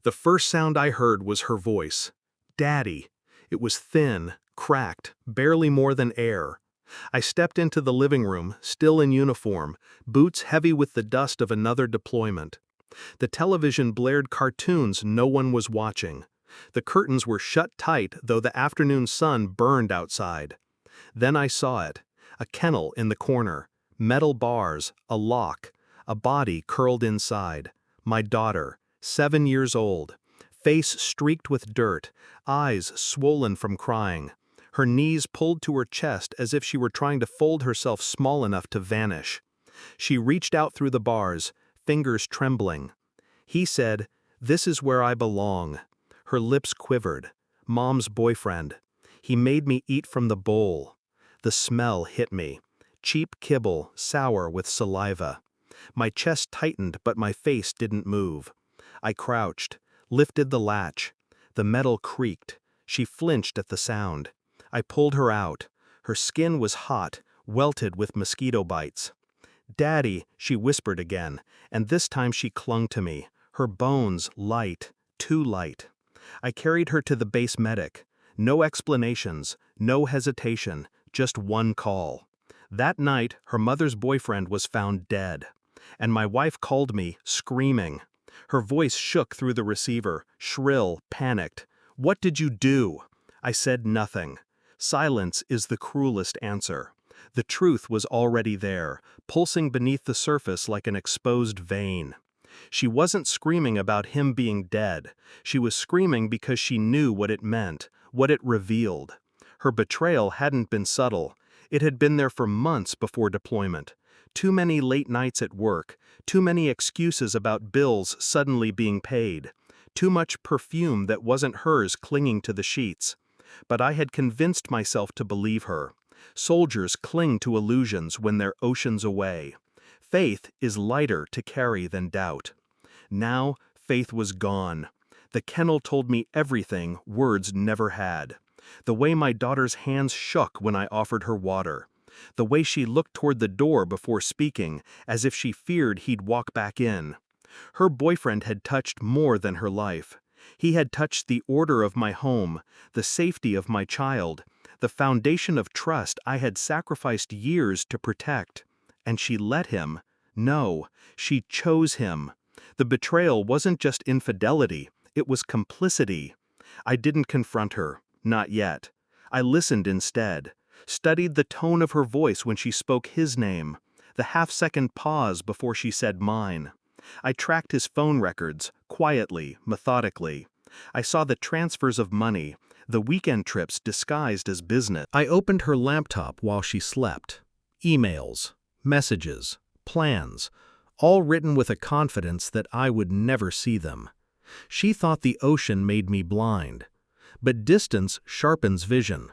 The first sound I heard was her voice. Daddy. It was thin, cracked, barely more than air. I stepped into the living room, still in uniform, boots heavy with the dust of another deployment. The television blared cartoons no one was watching. The curtains were shut tight, though the afternoon sun burned outside. Then I saw it. A kennel in the corner, metal bars, a lock, a body curled inside. My daughter, 7 years old, face streaked with dirt, eyes swollen from crying. Her knees pulled to her chest as if she were trying to fold herself small enough to vanish. She reached out through the bars, fingers trembling. He said, "This is where I belong." Her lips quivered. Mom's boyfriend. He made me eat from the bowl. The smell hit me. Cheap kibble, sour with saliva. My chest tightened, but my face didn't move. I crouched, lifted the latch. The metal creaked. She flinched at the sound. I pulled her out. Her skin was hot, welted with mosquito bites. "Daddy," she whispered again, and this time she clung to me, her bones light, too light. I carried her to the base medic. No explanations, no hesitation, just one call. That night, her mother's boyfriend was found dead. And my wife called me, screaming. Her voice shook through the receiver, shrill, panicked. "What did you do?" I said nothing. Silence is the cruelest answer. The truth was already there, pulsing beneath the surface like an exposed vein. She wasn't screaming about him being dead. She was screaming because she knew what it meant, what it revealed. Her betrayal hadn't been subtle. It had been there for months before deployment. Too many late nights at work, too many excuses about bills suddenly being paid, too much perfume that wasn't hers clinging to the sheets. But I had convinced myself to believe her. Soldiers cling to illusions when they're oceans away. Faith is lighter to carry than doubt. Now, faith was gone. The kennel told me everything words never had. The way my daughter's hands shook when I offered her water. The way she looked toward the door before speaking, as if she feared he'd walk back in. Her boyfriend had touched more than her life. He had touched the order of my home, the safety of my child, the foundation of trust I had sacrificed years to protect. And she let him. No, she chose him. The betrayal wasn't just infidelity, it was complicity. I didn't confront her, not yet. I listened instead, studied the tone of her voice when she spoke his name, the half-second pause before she said mine. I tracked his phone records, quietly, methodically. I saw the transfers of money, the weekend trips disguised as business. I opened her laptop while she slept. Emails, messages, plans, all written with a confidence that I would never see them. She thought the ocean made me blind. But distance sharpens vision.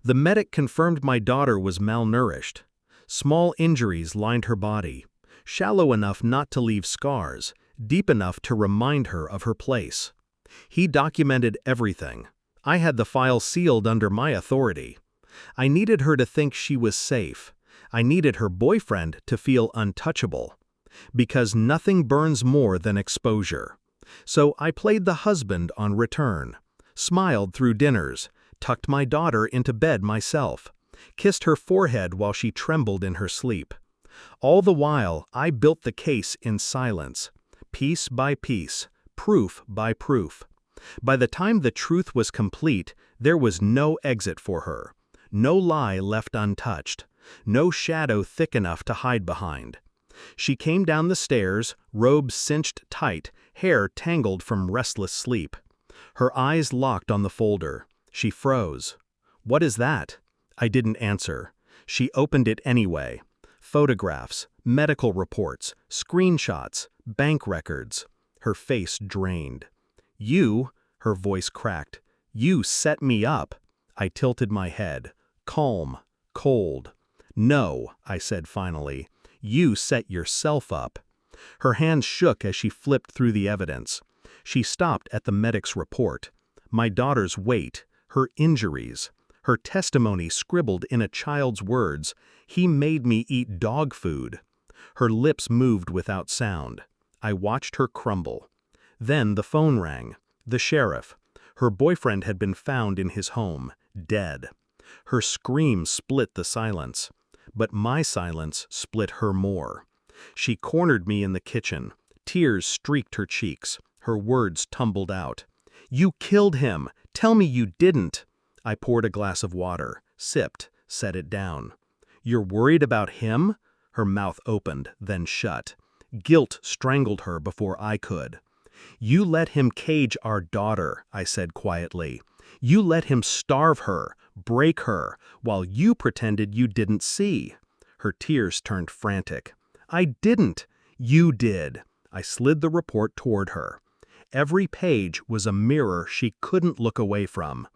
The medic confirmed my daughter was malnourished. Small injuries lined her body, shallow enough not to leave scars, deep enough to remind her of her place. He documented everything. I had the file sealed under my authority. I needed her to think she was safe. I needed her boyfriend to feel untouchable. Because nothing burns more than exposure. So I played the husband on return, smiled through dinners, tucked my daughter into bed myself, kissed her forehead while she trembled in her sleep. All the while, I built the case in silence, piece by piece, proof by proof. By the time the truth was complete, there was no exit for her, no lie left untouched, no shadow thick enough to hide behind. She came down the stairs, robes cinched tight, hair tangled from restless sleep. Her eyes locked on the folder. She froze. "What is that?" I didn't answer. She opened it anyway. Photographs, medical reports, screenshots, bank records. Her face drained. "You," her voice cracked, "you set me up." I tilted my head. Calm, cold. "No," I said finally. "You set yourself up." Her hands shook as she flipped through the evidence. She stopped at the medic's report. My daughter's weight, her injuries, her testimony scribbled in a child's words. "He made me eat dog food." Her lips moved without sound. I watched her crumble. Then the phone rang. The sheriff. Her boyfriend had been found in his home, dead. Her scream split the silence. But my silence split her more. She cornered me in the kitchen. Tears streaked her cheeks. Her words tumbled out. "You killed him! Tell me you didn't!" I poured a glass of water, sipped, set it down. "You're worried about him?" Her mouth opened, then shut. Guilt strangled her before I could. "You let him cage our daughter," I said quietly. "You let him starve her, break her, while you pretended you didn't see." Her tears turned frantic. "I didn't. You did." I slid the report toward her. Every page was a mirror she couldn't look away from.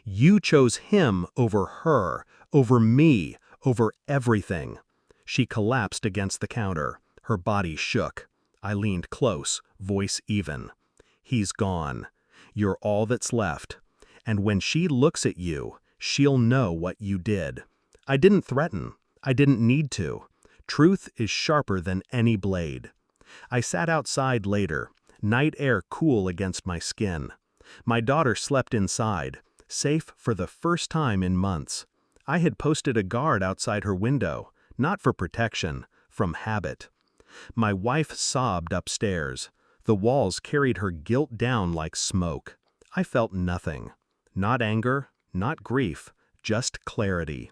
"You chose him over her, over me, over everything." She collapsed against the counter. Her body shook. I leaned close, voice even. "He's gone. You're all that's left. And when she looks at you, she'll know what you did." I didn't threaten. I didn't need to. Truth is sharper than any blade. I sat outside later, night air cool against my skin. My daughter slept inside, safe for the first time in months. I had posted a guard outside her window, not for protection, from habit. My wife sobbed upstairs. The walls carried her guilt down like smoke. I felt nothing. Not anger, not grief, just clarity.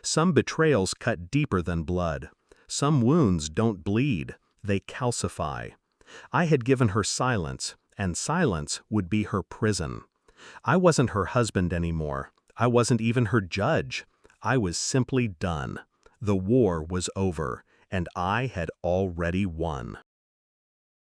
Some betrayals cut deeper than blood. Some wounds don't bleed, they calcify. I had given her silence, and silence would be her prison. I wasn't her husband anymore. I wasn't even her judge. I was simply done. The war was over, and I had already won.